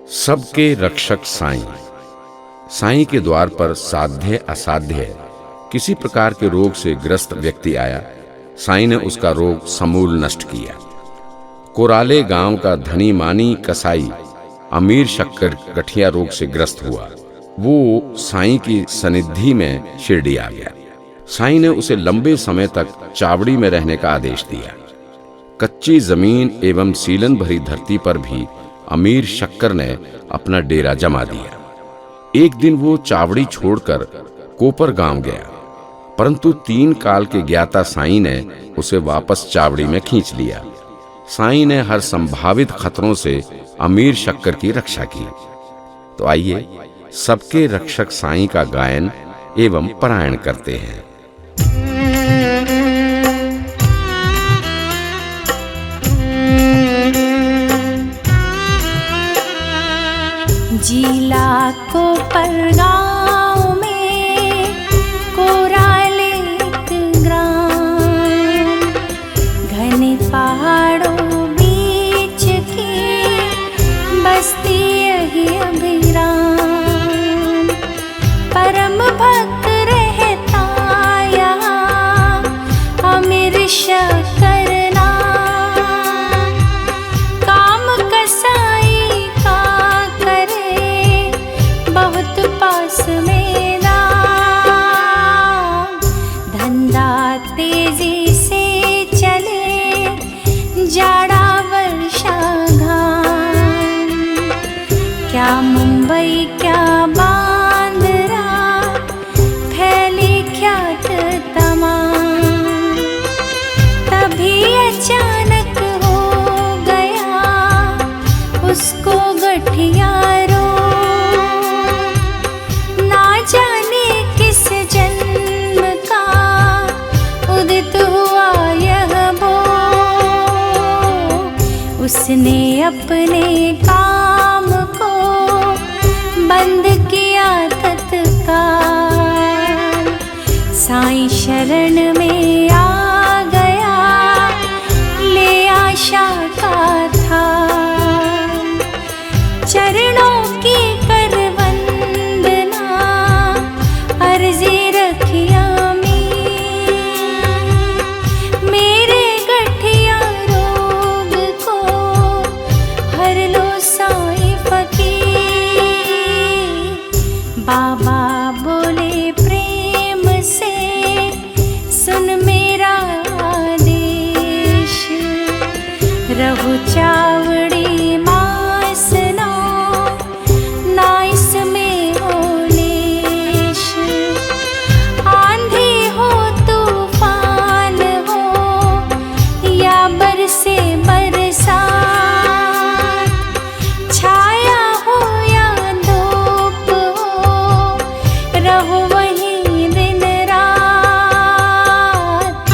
सबके रक्षक साईं। साईं के द्वार पर साध्य असाध्य किसी प्रकार के रोग से ग्रस्त व्यक्ति आया। साईं ने उसका रोग समूल नष्ट किया। कोराले गांव का धनी मानी कसाई अमीर शक्कर गठिया रोग से ग्रस्त हुआ। वो साईं की सनिधि में शिरडी आ गया। साईं ने उसे लंबे समय तक चावड़ी में रहने का आदेश दिया। कच्ची जमीन एवं सीलन भरी धरती पर भी अमीर शक्कर ने अपना डेरा जमा दिया। एक दिन वो चावड़ी छोड़कर कोपर गांव गया, परंतु 3 काल के ज्ञाता साईं ने उसे वापस चावड़ी में खींच लिया। साईं ने हर संभावित खतरों से अमीर शक्कर की रक्षा की। तो आइए सबके रक्षक साईं का गायन एवं पारायण करते हैं। जिला कोपर गाँव में कोराले ग्राम, घने पहाड़ों बीच की बस्ती यही अभिराम। परम भक्त रहता यहाँ अमीर शक्कर नाम। काम कसाई का करे बहुत पास में दाम। धंधा तेजी से चले जाड़ा वर्षा घाम। क्या मुंबई क्या बांद्रा फैली ख्यात तमाम। तभी अचानक हो गया उसको गठिया रोग। ना जाने किस जन्म का उदित हुआ यह भोग। उसने अपने काम को बंद किया तत्काल। साईं शरण में आ गया ले आशा का थाल। चरणों की कर वंदना अर्जी रखी अमीर। मेरे गठिया रोग को हर लो साईं फकीर। बाबा बोले प्रेम से सुन मेरा आदेश। रहु चावड़ी मास ना इसमें हो लेश। आंधी हो तूफान हो या बरसे बरसात। छाया हो या धूप हो रहो वहीं दिन रात।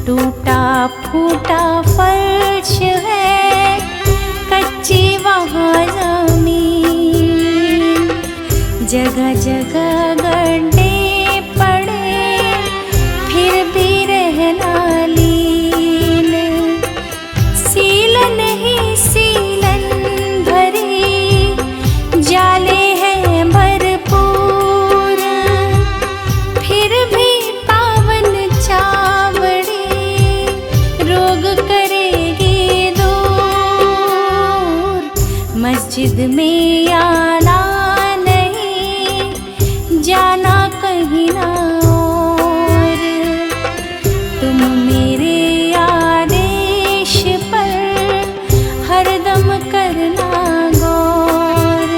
टूटा फूटा फर्श है कच्ची वहाँ जमीन। जगह जगह गड्ढे पड़े फिर भी रहना लीन। सीलन ही सीलन भरी जाले हैं भरपूर। फिर भी पावन चावड़ी रोग करेगी दूर। मस्जिद में आना नहीं जाना कहीं ना और। तुम मेरे आदेश पर हरदम करना गौर।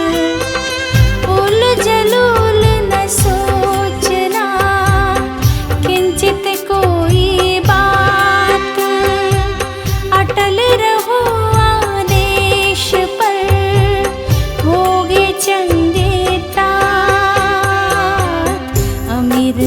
उल जलूल न सोचना किंचित कोई बात। अटल रहो आदेश पर होगे चंगे तात। अमीर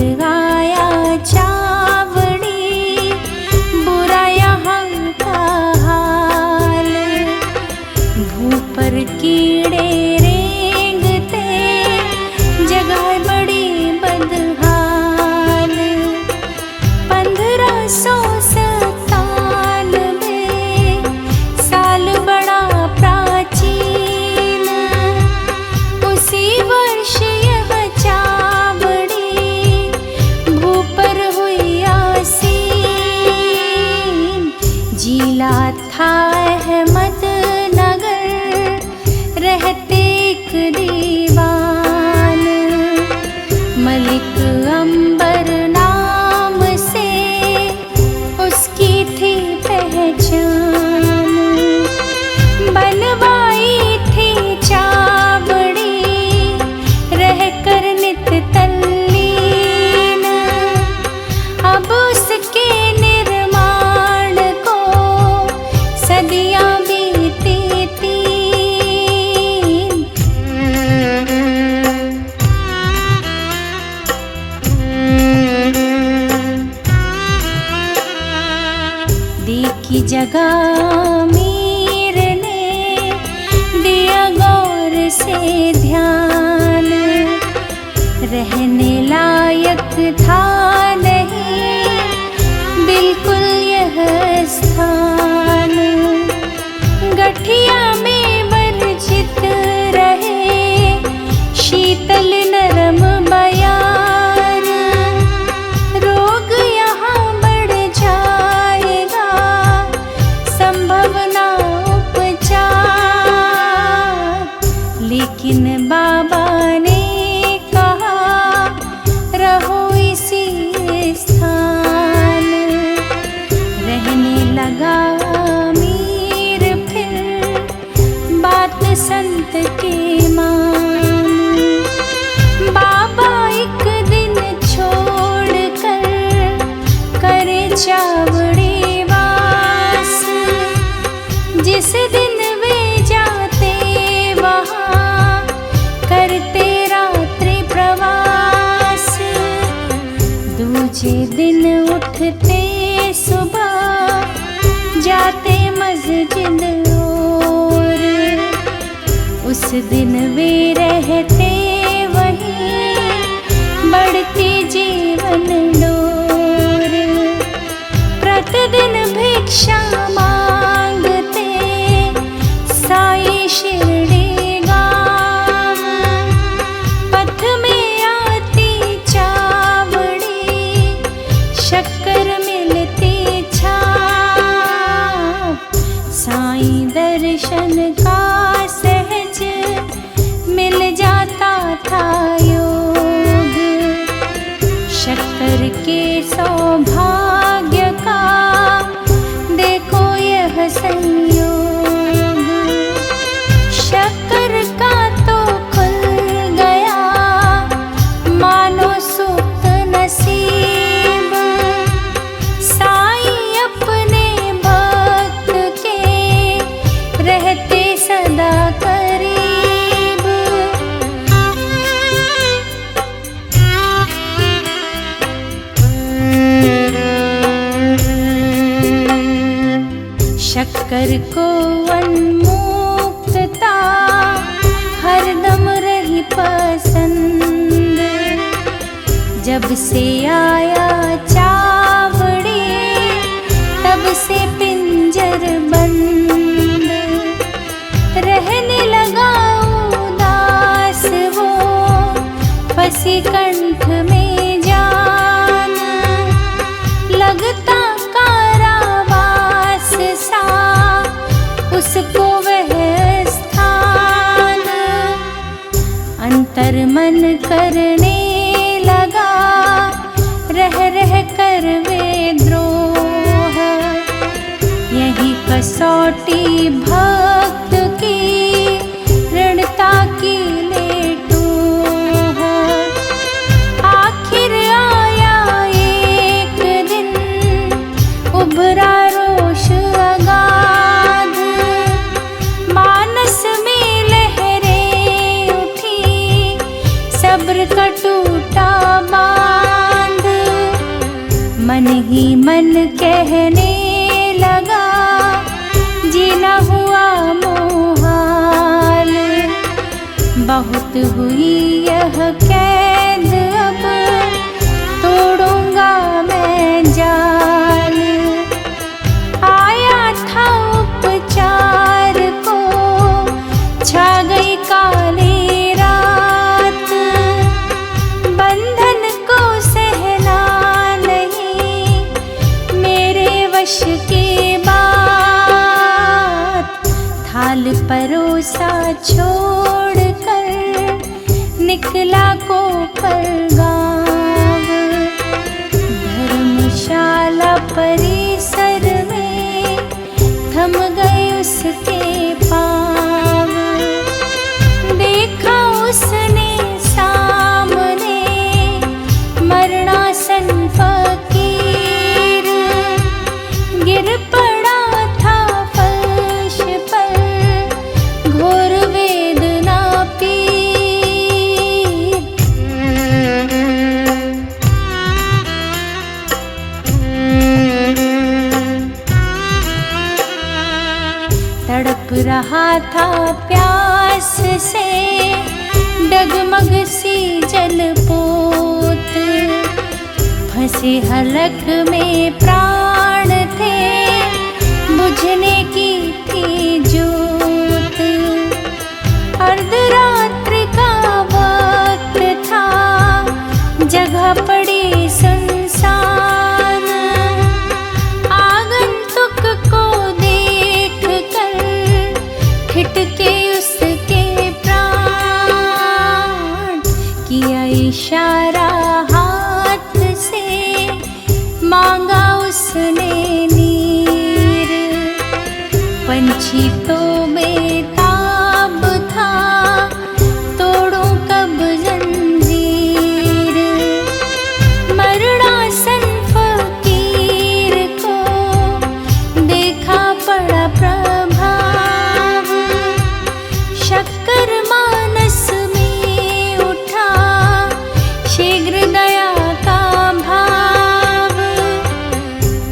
जगा मीर ने दिया गौर से ध्यान, रहने लायक था नहीं बिल्कुल यह स्थान। गठिया में वर्जित रहे शीतल नरम बयान, रोग यहाँ बढ़ जाएगा संभव ना उपचार। लेकिन बाबा ने कहा रहो इसी स्थान, रहने लगा मीर फिर बात संत के मान। बाबा एक दिन छोड़ कर करे चावड़ी वास, जिस दिन वे जाते वहाँ करते रात्रि प्रवास। दूजे दिन उठते सुबह जाते मस्जिद और, उस दिन वे रहते वहीं बढ़ती जीवन डोर। प्रतिदिन भिक्षा मांगते साईं शिरडी गाँव, पथ में आती चावड़ी शक्कर मिलती छाप। साईं दर्शन का सहज मिल जाता था योग, शक्कर के सौभाग्य का देखो यह संयोग। शक्कर का तो खुल गया मानो सुख नसीब, साईं अपने भक्त के रहते सदा करीब। शक्कर को उन्मुक्तता हरदम रही पसंद, जब से आया चावड़ी तब से पिंजर बंद। रहने लगा उदास वो फंसी कंठ में जान, लगता कारावास सा उसको वह स्थान। अंतर मन करने लगा रह कर वे द्रोह, यही कसौटी भक्त की ऋणता की लेटो है। आखिर आया एक दिन उभरा रोष अगाध, मानस में लहरें उठी सब्र का टूटा बांध। मन ही मन कहने लगा जीना हुआ मुहाल, बहुत हुई यह कैद अब तोड़ूंगा मैं जाल। आया था उपचार को छा गई काली रात, बंधन को सहना नहीं मेरे वश की बात। थाल परोसा छोड़ कर निकला को परगाव, धर्मशाला परिसर में थम गए उसके पाँव। देखा उसने सामने मरणासन फकीर, गिर पड़ा था फर्श पर घोर वेदना पीर। रहा था प्यास से, डगमग सी जलपोत। फंसे हलक में प्राण थे, बुझने की थी जोत। अर्धरात्रि का वक्त था, जगह पड़ी सुनसान। आगंतुक को देख कर ठिठके उसके प्राण। किया इशारा हाथ से, मांगा उसने नीर। पंछी तो बेताब था, तोड़ूं कब जंजीर। मरणासन फकीर को देखा पड़ा प्रभाव। शक्कर मानस में उठा शीघ्र दया का भाव।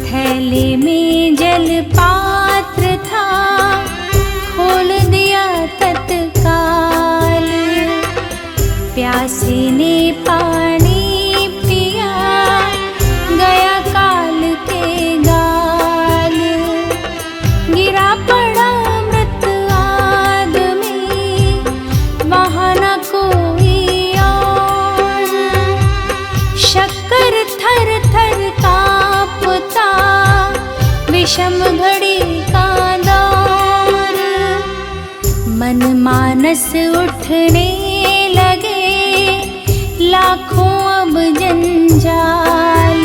थैले में जल पात्र था, खोल दिया तत्काल। प्यासे ने पानी पिया, गया काल के गाल। गिरा पड़ा मृत आदमी, वहाँ न कोई और। शक्कर थर थर कांपता, विषम घड़ी का दौर। मन मानस उठने लगे, लाखों अब जंजाल।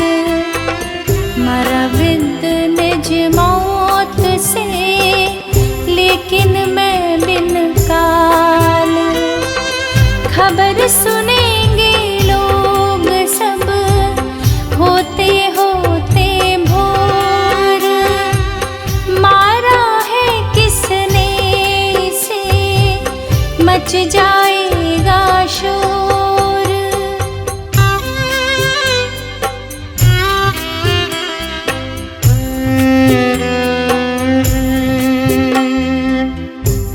मरा वृद्ध निज मौत से, लेकिन मैं बिन काल। खबर सुनेंगे लोग सब, होते होते भोर। मारा है किसने इसे, मच जाएगा शोर।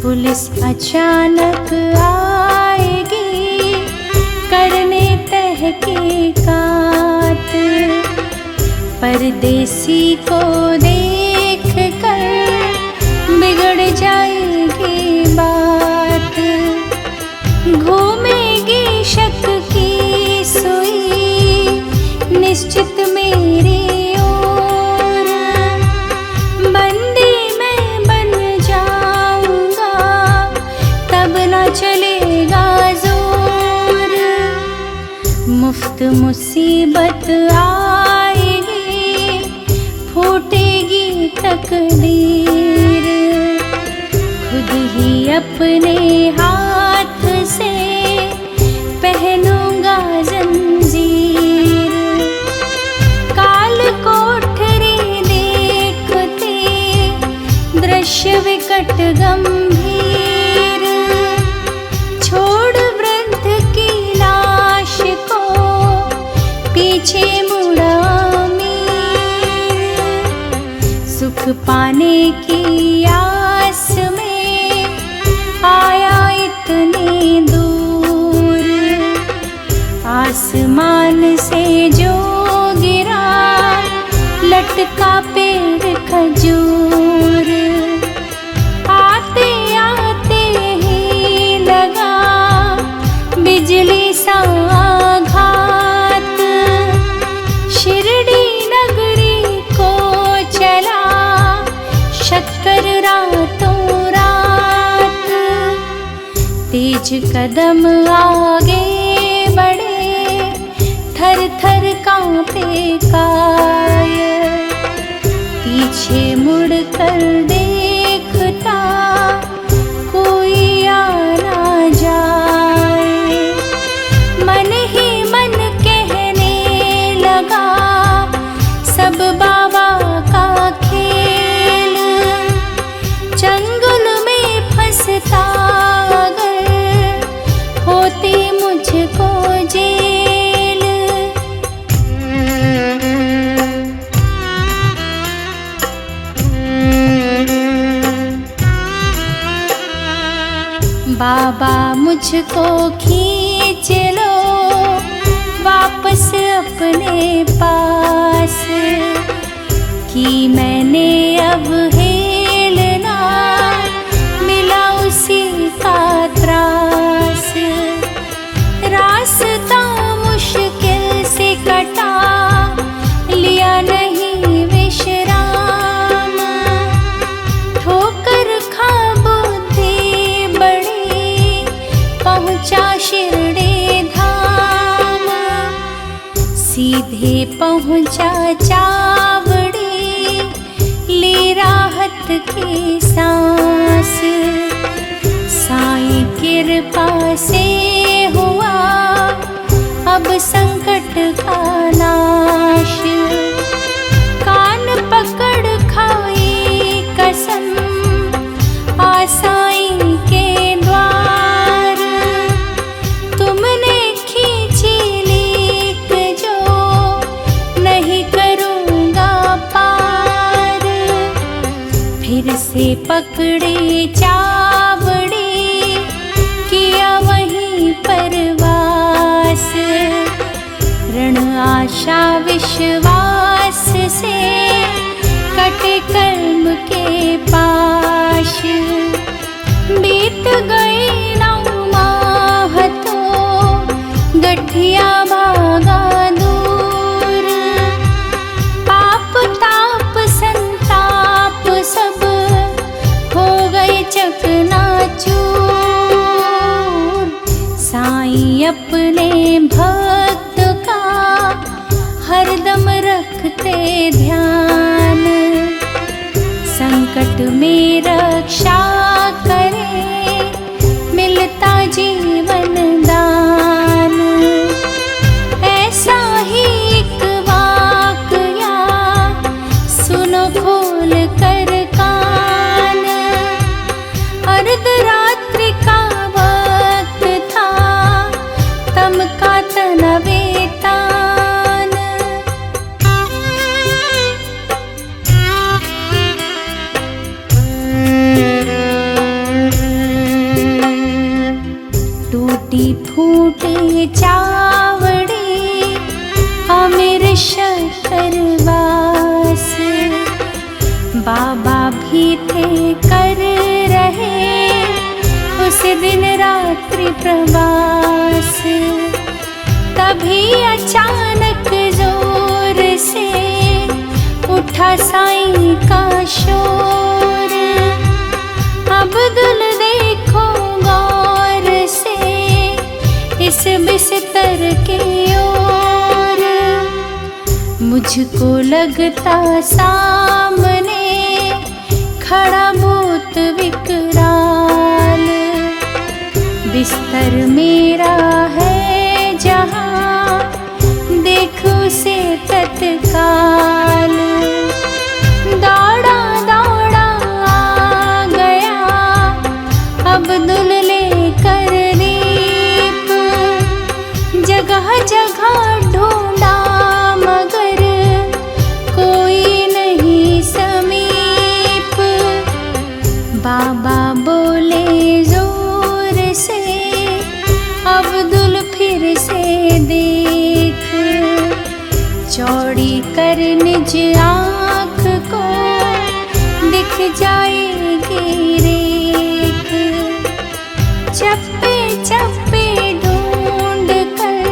पुलिस अचानक आएगी, करने तहकीकात। परदेसी को देख कर बिगड़ जाएगी बात। घूमेगी शक की सुई, निश्चित मेरी ओर। बंदी मैं बन जाऊंगा, तब न चलेगा जोर। मुफ्त मुसीबत आएगी, फूटेगी तकदीर। खुद ही अपने हाथ से पहनूंगा जंजीर। काल कोठरी देखते, दृश्य विकट गंभीर। छोड़ वृद्ध की लाश को, पीछे मुड़ा अमीर। सुख पाने की आस में आया इतनी दूर। आसमान से जो गिरा, लटका पेड़ खजूर। आते आते ही लगा बिजली सा आघात। शिरडी नगरी को चला, शक्कर रातों रात। तेज कदम आगे बढ़े, थर थर कांपे काय। पीछे मुड़ कर देखता, कोई आ ना जाए। मन ही मन कहने लगा, सब बाबा का खेल। चंगुल में फंसता अगर, होती मुझको जेल। मुझको खींच लो वापस अपने पास, कि मैंने अब हेलना मिला उसी का त्रास। रास्ता मुश्किल से कटा लिया नहीं विश्राम, ठोकर खा बुद्धि बड़ी पहुँचा शिरडी धाम। सीधे पहुँचा चावड़ी ले राहत की सांस। साईं कृपा से हुआ अब संकट का नाश। कान पकड़ खाई कसम आ साईं के द्वार, तुमने खींची लीक जो नहीं करूँगा पार। फिर से पकड़े चावड़ी किया वहीं परवास। ऋण आशा विश्वास से कटे कर्म के पाश। बीत गए 9 माह तो गठिया भागा दूर, पाप ताप संताप सब हो गए चकनाचूर। साईं अपने भक्त का हरदम रखते ध्यान, संकट में रक्षा करे मिलता जीवन दान। ऐसा ही एक वाकया सुनो खोल कर कान। अर्धरात्रि का वक्त था तम का तनवेतान। टूटी फूटे चावड़ी अमीर शक्करवास, बाबा भी थे कर रहे उस दिन रात्रि प्रवास। तभी अचानक जोर से उठा साईं का शोर। अब्दुल देखो गौर से इस बिस्तर के ओर, मुझको लगता सामने खड़ा भूत विकराल। बिस्तर मेरा है जहाँ देखो से तत्काल। दौड़ा दौड़ा आ गया अब्दुल लेकर दीप, जगह जगह ढूंढा मगर कोई नहीं समीप। बाबा बोले जोर से अब्दुल फिर से देख, चौड़ी कर निज आँख को दिख जाएगी रेख। चप्पे चप्पे ढूंढ कर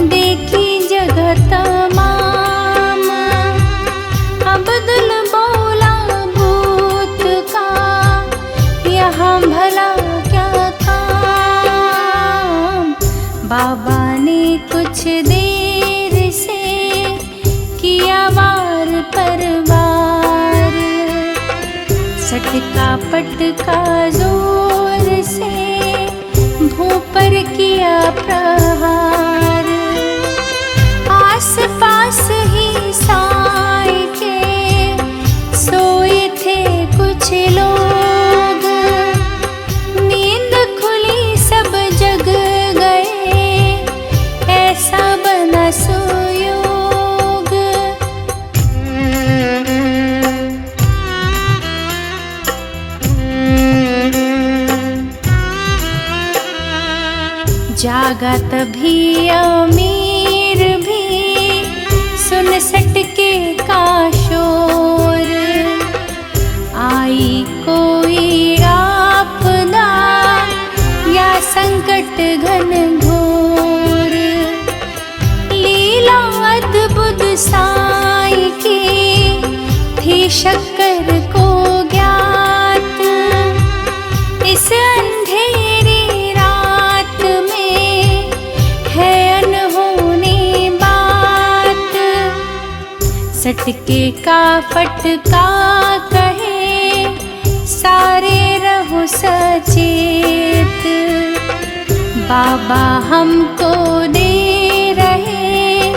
देखी जगह तमाम। अब्दुल बोला भूत का यहाँ भला क्या काम। बाबा ने कुछ देर से किया वार पर वार, सटका पटका जोर से भूं पर किया प्रहार। आस पास ही साईं के सोए थे कुछ लोग, नींद खुली सब जग गए ऐसा बना सुयोग। जागा तभी अमीर भी सुन सटके का शोर। आई कोई आपदा या संकट घन घोर, लीला अद्भुत साईं की थी शक्कर को ज्ञात। इस अंधेरी रात में है अनहोनी बात, सटके का फटका कहे सारे रहो सचेत। बाबा हमको दे रहे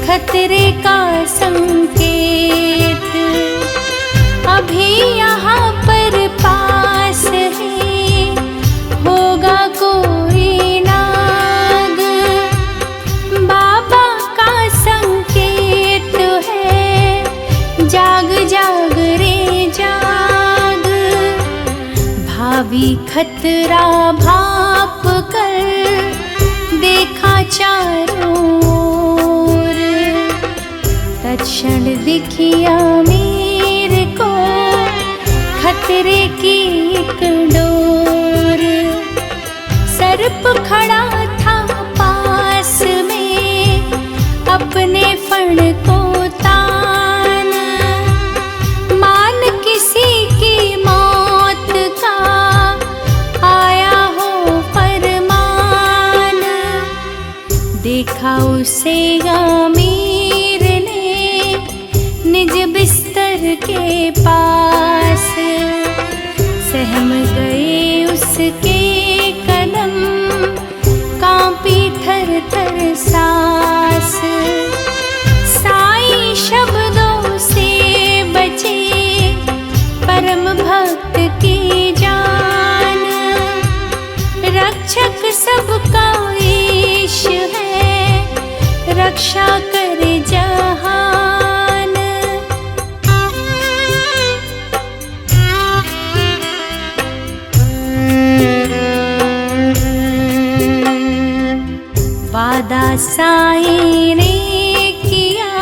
खतरे का संकेत। अभी यहाँ पर पास ही होगा कोई नाग, बाबा का संकेत है जाग जाग रे जाग। भावी खतरा भाप कर देखा चारों ओर, तत्क्षण दिखिया मेरे को खतरे की एक डोर। सर्प खड़ा था पास में अपने फण को तान, मान किसी की मौत का आया हो फरमान। देखा उसे अमीर ने निज बिस्तर के पास, सहम गए उसके कदम कांपी थर थर सांस। साईं शब्दों से बचे परम भक्त की जान, रक्षक सबका ईश है रक्षा करे जहान। वादा साईं ने किया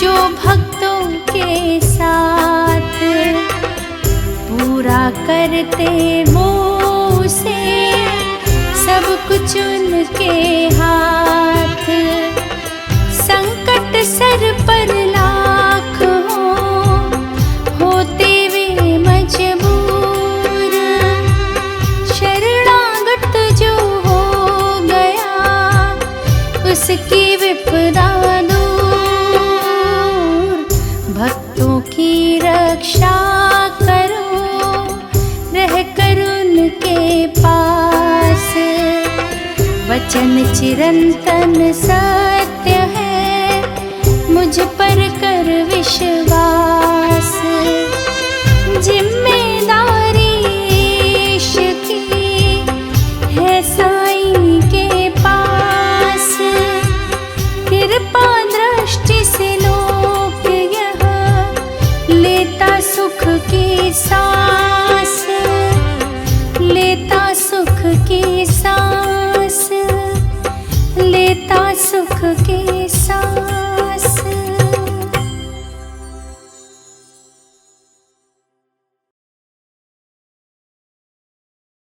जो भक्तों के साथ, पूरा करते वो उसे सब कुछ उनके हाथ। संकट सर पर लाख होते वे मजबूर, शरणागत जो हो गया उसकी विपदा दूर। भक्तों की रक्षा करो रह कर उनके पास, वचन चिरंतन सत्य है मुझ पर कर विश्वास। जिम्मेदारी इश्क की है साईं के पास, कृपा दृष्टि से लोक यह लेता सुख की सांस, लेता सुख की सांस, लेता सुख की सांस।